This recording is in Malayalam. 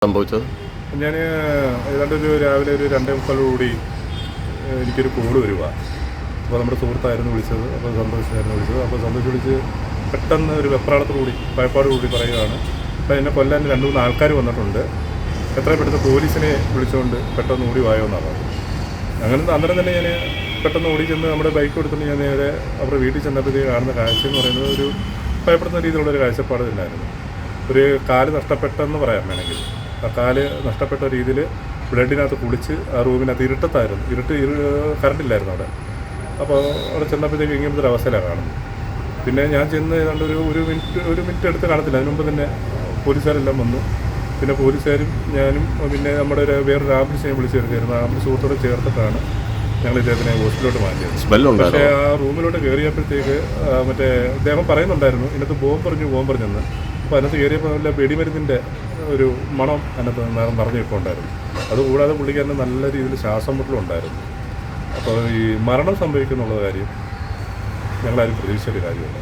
സംഭവിച്ചത്? ഞാൻ ഏതാണ്ട് രാവിലെ 2:45 എനിക്കൊരു കോള് വരിക. അപ്പോൾ നമ്മുടെ സുഹൃത്തായിരുന്നു വിളിച്ചത്. അപ്പോൾ സന്തോഷമായിരുന്നു വിളിച്ചത്. അപ്പോൾ സന്തോഷം വിളിച്ച് പെട്ടെന്ന് ഒരു വെപ്രാളത്തോടുകൂടി ഭയപ്പാടോടുകൂടി പറയുകയാണ്, അപ്പോൾ എന്നെ കൊല്ലാൻ 2-3 ആൾക്കാർ വന്നിട്ടുണ്ട്, എത്രയും പെട്ടെന്ന് പോലീസിനെ വിളിച്ചുകൊണ്ട് പെട്ടെന്ന് ഓടി വായോ എന്നാണ് പറഞ്ഞത്. അങ്ങനെ അന്നേരം തന്നെ ഞാൻ പെട്ടെന്ന് ഓടി ചെന്ന് നമ്മുടെ ബൈക്ക് എടുത്തുകൊണ്ട് ഞാൻ നേരെ അവരുടെ വീട്ടിൽ ചെന്നപ്പോഴത്തേക്ക് കാണുന്ന കാഴ്ച എന്ന് പറയുന്നത് ഒരു ഭയപ്പെടുന്ന രീതിയിലുള്ളൊരു കാഴ്ചപ്പാട് തന്നെയായിരുന്നു. ഒരു കാല് നഷ്ടപ്പെട്ടെന്ന് പറയാം വേണമെങ്കിൽ. ആ കാല് നഷ്ടപ്പെട്ട രീതിയിൽ ബ്ലഡിനകത്ത് കുളിച്ച് ആ റൂമിനകത്ത് ഇരുട്ടത്തായിരുന്നു. കറണ്ടില്ലായിരുന്നു അവിടെ. അപ്പോൾ അവിടെ ചെന്നപ്പോഴത്തേക്ക് ഇങ്ങനത്തെ ഒരു അവസ്ഥയിലാണ് കാണുന്നത്. പിന്നെ ഞാൻ ചെന്ന് ഏതാണ്ട് ഒരു മിനിറ്റ് എടുത്ത് കാണത്തില്ല. അതിന് മുമ്പ് തന്നെ പോലീസുകാരെല്ലാം വന്നു. പിന്നെ പോലീസുകാരും ഞാനും പിന്നെ നമ്മുടെ വേറൊരു ആംബുലൻസിനെ വിളിച്ച് ചേർത്തിരുന്നു. ആംബുലൻസ് സുഹൃത്തോടെ ചേർത്തിട്ടാണ് ഞങ്ങൾ ഇദ്ദേഹത്തിനെ ഹോസ്പിറ്റലിലോട്ട് മാറ്റിയത്. പക്ഷേ ആ റൂമിലോട്ട് കയറിയപ്പോഴത്തേക്ക് അദ്ദേഹം പറയുന്നുണ്ടായിരുന്നു ഇതിനകത്ത് ബോംബ് പറഞ്ഞെന്ന്. അപ്പോൾ അതിനകത്ത് കയറിയപ്പോൾ നല്ല വെടിമരുന്നിൻ്റെ ഒരു മണം അതിനകത്ത് നിറഞ്ഞു നിൽപ്പുണ്ടായിരുന്നു. അതുകൂടാതെ പുള്ളിക്കാരന് നല്ല രീതിയിൽ ശ്വാസം മുട്ടലുണ്ടായിരുന്നു. അപ്പോൾ ഈ മരണം സംഭവിക്കുന്നുള്ള കാര്യം ഞങ്ങളാരും പ്രതീക്ഷിച്ചൊരു കാര്യമല്ല.